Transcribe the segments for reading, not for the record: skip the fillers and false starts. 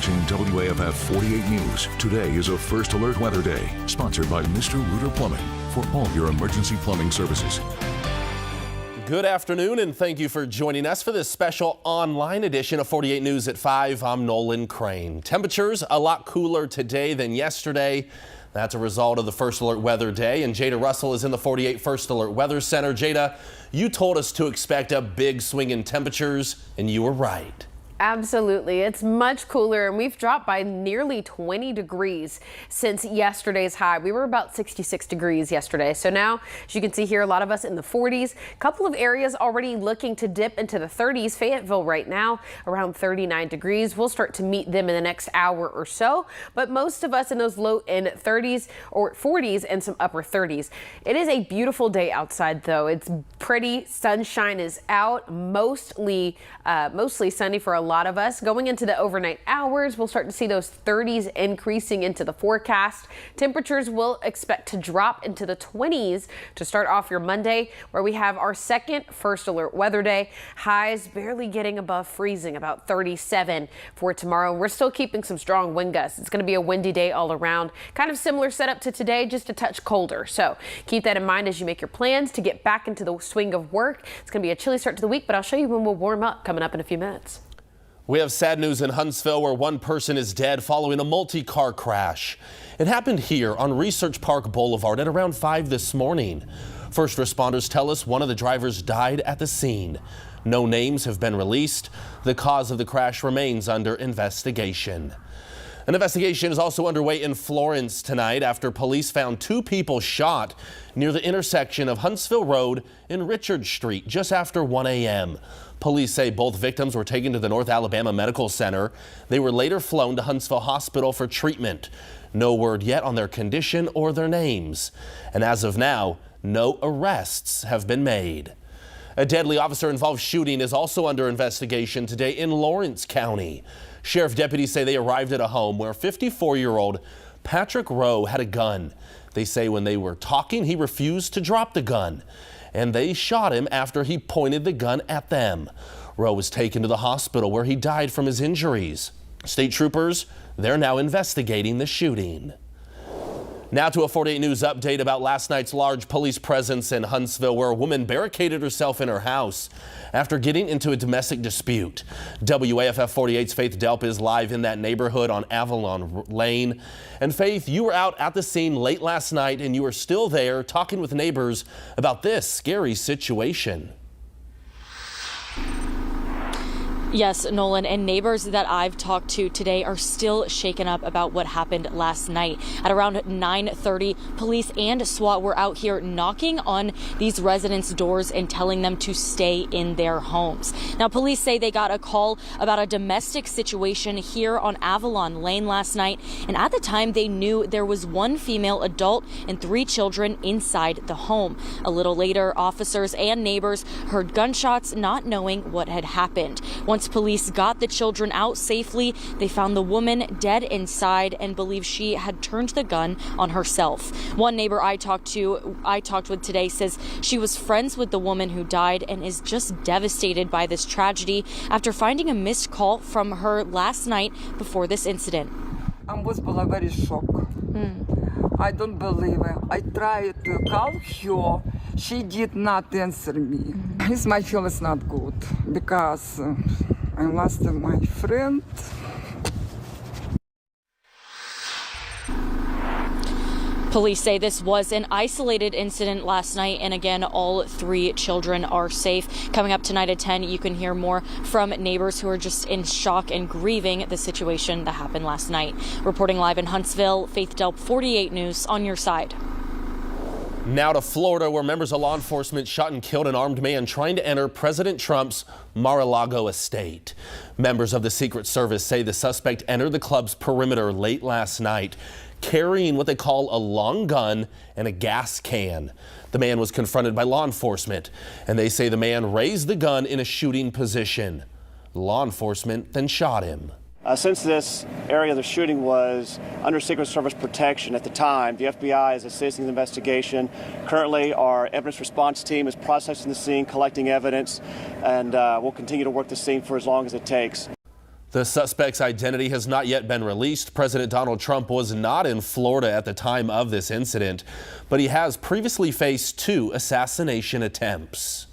watching WAFF 48 News. Today is a First Alert Weather Day, sponsored by Mr. Rooter Plumbing for all your emergency plumbing services. Good afternoon, and thank you for joining us for this special online edition of 48 News at 5. I'm Nolan Crane. Temperatures a lot cooler today than yesterday. That's a result of the First Alert Weather Day, and Jada Russell is in the 48 First Alert Weather Center. Jada, you told us to expect a big swing in temperatures, and you were right. Absolutely. It's much cooler, and we've dropped by nearly 20 degrees since yesterday's high. We were about 66 degrees yesterday. So now, as you can see here, a lot of us in the 40s. A couple of areas already looking to dip into the 30s. Fayetteville right now around 39 degrees. We'll start to meet them in the next hour or so. But most of us in those low end 30s or 40s and some upper 30s. It is a beautiful day outside, though. It's pretty. Sunshine is out. Mostly sunny for a lot of us. Going into the overnight hours, we'll start to see those 30s increasing into the forecast. Temperatures will expect to drop into the 20s to start off your Monday, where we have our second First Alert Weather Day. Highs barely getting above freezing, about 37 for tomorrow. We're still keeping some strong wind gusts. It's going to be a windy day all around. Kind of similar setup to today, just a touch colder. So keep that in mind as you make your plans to get back into the swing of work. It's going to be a chilly start to the week, but I'll show you when we'll warm up coming up in a few minutes. We have sad news in Huntsville, where one person is dead following a multi-car crash. It happened here on Research Park Boulevard at around 5 this morning. First responders tell us one of the drivers died at the scene. No names have been released. The cause of the crash remains under investigation. An investigation is also underway in Florence tonight after police found two people shot near the intersection of Huntsville Road and Richard Street just after 1 a.m. Police say both victims were taken to the North Alabama Medical Center. They were later flown to Huntsville Hospital for treatment. No word yet on their condition or their names. And as of now, no arrests have been made. A deadly officer-involved shooting is also under investigation today in Lawrence County. Sheriff deputies say they arrived at a home where 54-year-old Patrick Rowe had a gun. They say when they were talking, he refused to drop the gun, and they shot him after he pointed the gun at them. Rowe was taken to the hospital where he died from his injuries. State troopers, they're now investigating the shooting. Now to a 48 News update about last night's large police presence in Huntsville, where a woman barricaded herself in her house after getting into a domestic dispute. WAFF 48's Faith Delp is live in that neighborhood on Avalon Lane. And Faith, you were out at the scene late last night, and you were still there talking with neighbors about this scary situation. Yes, Nolan, and neighbors that I've talked to today are still shaken up about what happened last night. At around 9:30, police and SWAT were out here knocking on these residents' doors and telling them to stay in their homes. Now, police say they got a call about a domestic situation here on Avalon Lane last night, and at the time they knew there was one female adult and 3 children inside the home. A little later, officers and neighbors heard gunshots, not knowing what had happened. Once police got the children out safely, they found the woman dead inside and believe she had turned the gun on herself. One neighbor I talked with today says she was friends with the woman who died and is just devastated by this tragedy after finding a missed call from her last night before this incident. I was very shocked. I don't believe it. I tried to call her. She did not answer me. My feel is not good because I lost my friend. Police say this was an isolated incident last night, and again, all 3 children are safe. Coming up tonight at 10, you can hear more from neighbors who are just in shock and grieving the situation that happened last night. Reporting live in Huntsville, Faith Delp, 48 News, on your side. Now to Florida, where members of law enforcement shot and killed an armed man trying to enter President Trump's Mar-a-Lago estate. Members of the Secret Service say the suspect entered the club's perimeter late last night, carrying what they call a long gun and a gas can. The man was confronted by law enforcement, and they say the man raised the gun in a shooting position. Law enforcement then shot him. Since this area of the shooting was under Secret Service protection at the time, the FBI is assisting the investigation. Currently, our evidence response team is processing the scene, collecting evidence, and we'll continue to work the scene for as long as it takes. The suspect's identity has not yet been released. President Donald Trump was not in Florida at the time of this incident, but he has previously faced 2 assassination attempts.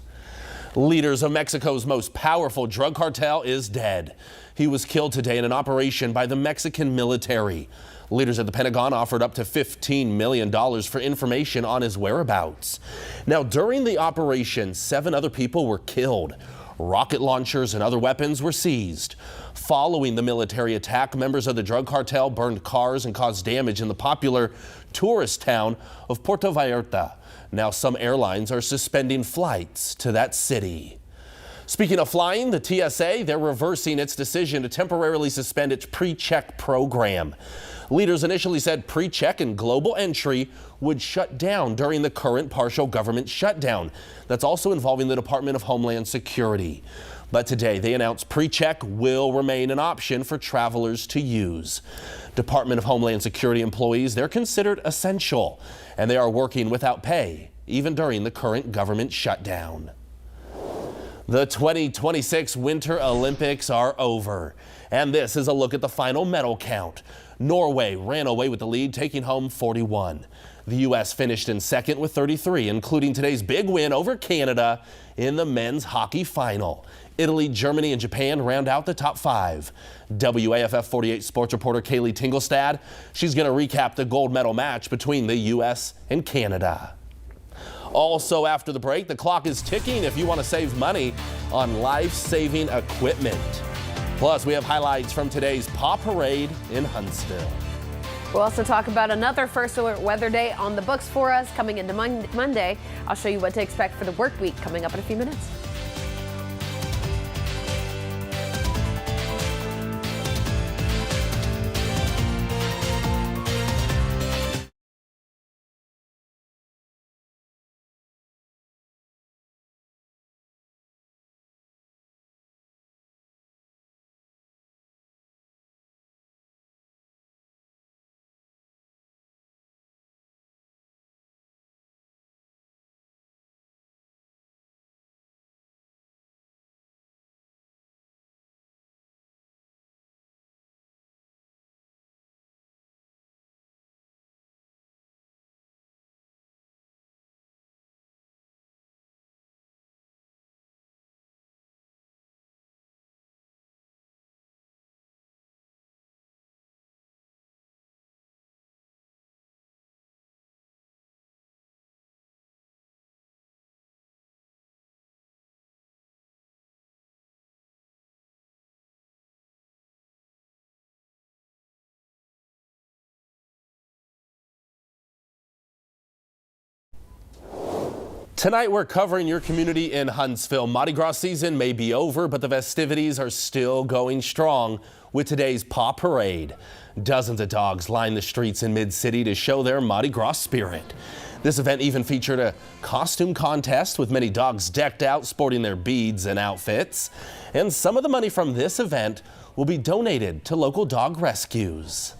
Leaders of Mexico's most powerful drug cartel is dead. He was killed today in an operation by the Mexican military. Leaders at the Pentagon offered up to $15 million for information on his whereabouts. Now, during the operation, 7 other people were killed. Rocket launchers and other weapons were seized. Following the military attack, members of the drug cartel burned cars and caused damage in the popular tourist town of Puerto Vallarta. Now, some airlines are suspending flights to that city. Speaking of flying, the TSA, they're reversing its decision to temporarily suspend its pre-check program. Leaders initially said pre-check and global entry would shut down during the current partial government shutdown. That's also involving the Department of Homeland Security. But today they announced pre-check will remain an option for travelers to use. Department of Homeland Security employees, they're considered essential, and they are working without pay, even during the current government shutdown. The 2026 Winter Olympics are over, and this is a look at the final medal count. Norway ran away with the lead, taking home 41. The U.S. finished in second with 33, including today's big win over Canada in the men's hockey final. Italy, Germany, and Japan round out the top 5. WAFF 48 sports reporter Kaylee Tingelstad, she's going to recap the gold medal match between the U.S. and Canada. Also after the break, the clock is ticking if you want to save money on life-saving equipment. Plus, we have highlights from today's Paw Parade in Huntsville. We'll also talk about another First Alert weather day on the books for us coming into Monday. I'll show you what to expect for the work week coming up in a few minutes. Tonight we're covering your community in Huntsville. Mardi Gras season may be over, but the festivities are still going strong with today's Paw Parade. Dozens of dogs line the streets in Mid-City to show their Mardi Gras spirit. This event even featured a costume contest with many dogs decked out sporting their beads and outfits. And some of the money from this event will be donated to local dog rescues.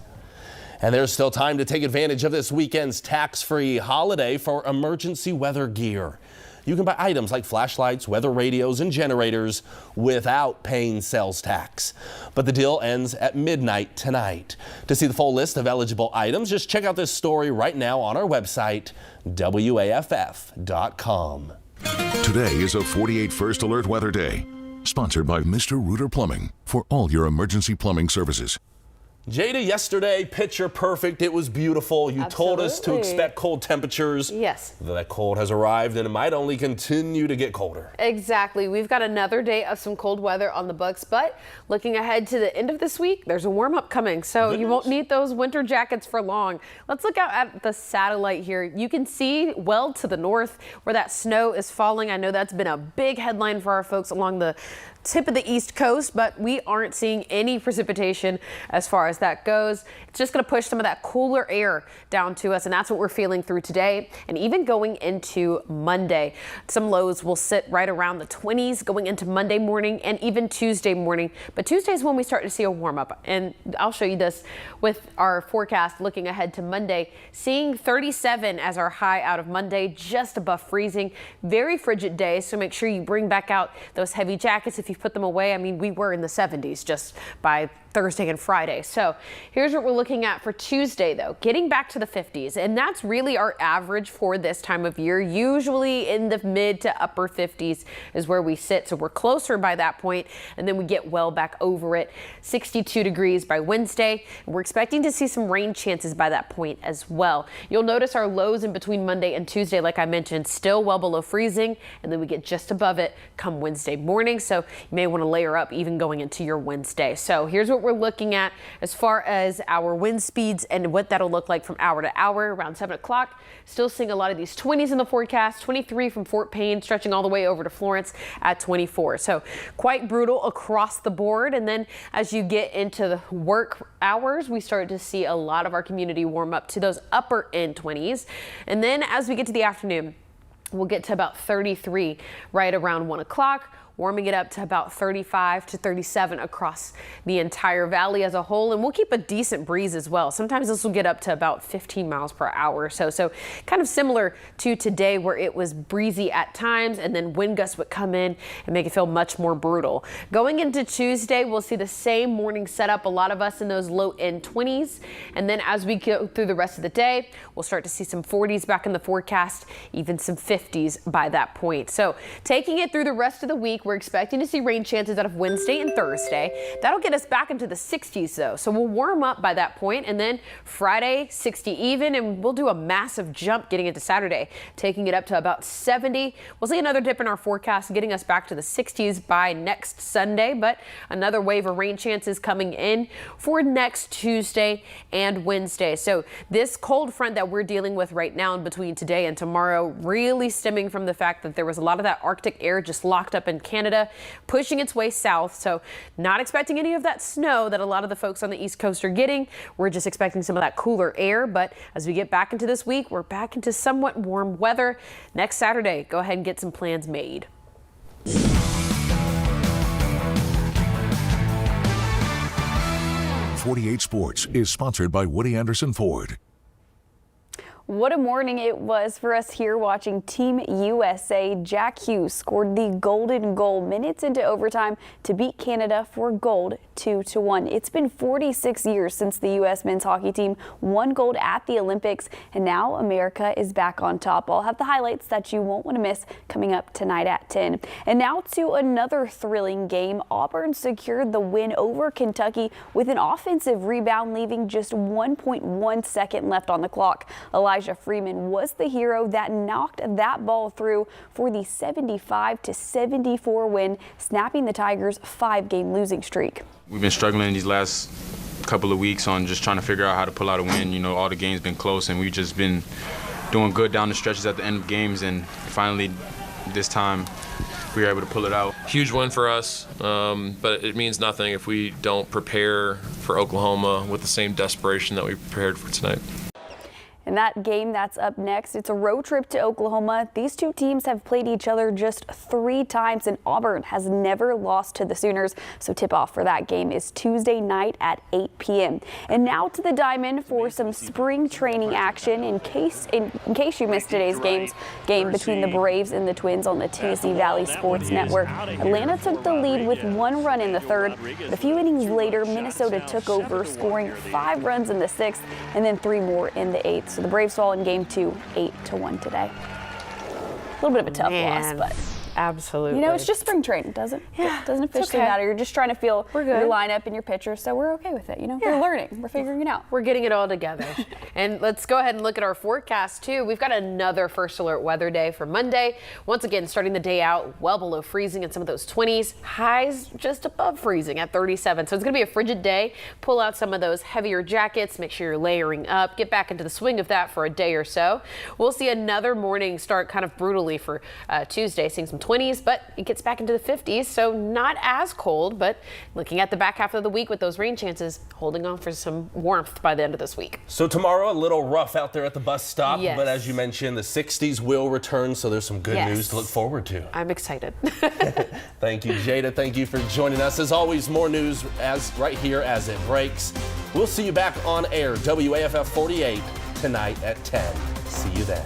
And there's still time to take advantage of this weekend's tax-free holiday for emergency weather gear. You can buy items like flashlights, weather radios, and generators without paying sales tax. But the deal ends at midnight tonight. To see the full list of eligible items, just check out this story right now on our website, WAFF.com. Today is a 48 First Alert Weather Day, sponsored by Mr. Rooter Plumbing for all your emergency plumbing services. Jada, yesterday, picture perfect. It was beautiful. You told us to expect cold temperatures. Yes. That cold has arrived, and it might only continue to get colder. Exactly. We've got another day of some cold weather on the books, but looking ahead to the end of this week, there's a warm up coming, so you won't need those winter jackets for long. Let's look out at the satellite here. You can see well to the north where that snow is falling. I know that's been a big headline for our folks along the tip of the East Coast, but we aren't seeing any precipitation as far as as that goes. It's just going to push some of that cooler air down to us, and that's what we're feeling through today and even going into Monday. Some lows will sit right around the 20s going into Monday morning and even Tuesday morning. But Tuesday is when we start to see a warm up, and I'll show you this with our forecast looking ahead to Monday, seeing 37 as our high out of Monday, just above freezing. Very frigid day, so make sure you bring back out those heavy jackets if you put them away. I mean, we were in the 70s just by Thursday and Friday. So here's what we're looking at for Tuesday, though, getting back to the 50s, and that's really our average for this time of year. Usually in the mid to upper 50s is where we sit, so we're closer by that point, and then we get well back over it. 62 degrees by Wednesday, and we're expecting to see some rain chances by that point as well. You'll notice our lows in between Monday and Tuesday, like I mentioned, still well below freezing, and then we get just above it come Wednesday morning, so you may want to layer up even going into your Wednesday. So here's what we're looking at as far as our wind speeds and what that'll look like from hour to hour around 7 o'clock. Still seeing a lot of these 20s in the forecast, 23 from Fort Payne, stretching all the way over to Florence at 24. So quite brutal across the board. And then as you get into the work hours, we start to see a lot of our community warm up to those upper end 20s. And then as we get to the afternoon, we'll get to about 33 right around 1 o'clock. Warming it up to about 35 to 37 across the entire valley as a whole. And we'll keep a decent breeze as well. Sometimes this will get up to about 15 miles per hour or so. So kind of similar to today where it was breezy at times and then wind gusts would come in and make it feel much more brutal. Going into Tuesday, we'll see the same morning setup. A lot of us in those low end 20s. And then as we go through the rest of the day, we'll start to see some 40s back in the forecast, even some 50s by that point. So taking it through the rest of the week, we're expecting to see rain chances out of Wednesday and Thursday. That'll get us back into the 60s though. So we'll warm up by that point, and then Friday 60 even, and we'll do a massive jump getting into Saturday, taking it up to about 70. We'll see another dip in our forecast, getting us back to the 60s by next Sunday, but another wave of rain chances coming in for next Tuesday and Wednesday. So this cold front that we're dealing with right now in between today and tomorrow really stemming from the fact that there was a lot of that Arctic air just locked up in Canada, pushing its way south. So not expecting any of that snow that a lot of the folks on the East Coast are getting. We're just expecting some of that cooler air. But as we get back into this week, we're back into somewhat warm weather. Next Saturday, go ahead and get some plans made. 48 Sports is sponsored by Woody Anderson Ford. What a morning it was for us here watching Team USA. Jack Hughes scored the golden goal minutes into overtime to beat Canada for gold 2-1. It's been 46 years since the U.S. men's hockey team won gold at the Olympics, and now America is back on top. I'll have the highlights that you won't want to miss coming up tonight at 10. And now to another thrilling game. Auburn secured the win over Kentucky with an offensive rebound, leaving just 1.1 second left on the clock. Elijah Freeman was the hero that knocked that ball through for the 75-74 win, snapping the Tigers' 5-game losing streak. We've been struggling these last couple of weeks on just trying to figure out how to pull out a win. You know, all the games been close, and we've just been doing good down the stretches at the end of games, and finally this time we were able to pull it out. Huge win for us, but it means nothing if we don't prepare for Oklahoma with the same desperation that we prepared for tonight. And that game that's up next, it's a road trip to Oklahoma. These two teams have played each other just 3 times, and Auburn has never lost to the Sooners. So tip-off for that game is Tuesday night at 8 p.m. And now to the Diamond for some spring training action. In case you missed today's game between the Braves and the Twins on the Tennessee Valley Sports Network, Atlanta took the lead with 1 run in the 3rd. But a few innings later, Minnesota took over, scoring 5 runs in the 6th and then 3 more in the 8th. So the Braves fall in game 2, 8-1 today. A little bit of a tough loss, but absolutely. You know, it's just spring training, doesn't officially matter. You're just trying to feel your lineup and your pitcher, so we're okay with it. You know, we're learning, we're figuring it out. We're getting it all together. And let's go ahead and look at our forecast too. We've got another first alert weather day for Monday. Once again, starting the day out well below freezing in some of those 20s, highs just above freezing at 37. So it's going to be a frigid day. Pull out some of those heavier jackets, make sure you're layering up, get back into the swing of that for a day or so. We'll see another morning start kind of brutally for Tuesday, seeing some 20s, but it gets back into the 50s, so not as cold. But looking at the back half of the week with those rain chances, holding on for some warmth by the end of this week. So tomorrow, a little rough out there at the bus stop, Yes. but as you mentioned, the 60s will return, so there's some good news to look forward to. I'm excited. Thank you, Jada. Thank you for joining us. As always, more news right here as it breaks. We'll see you back on air, WAFF 48, tonight at 10. See you then.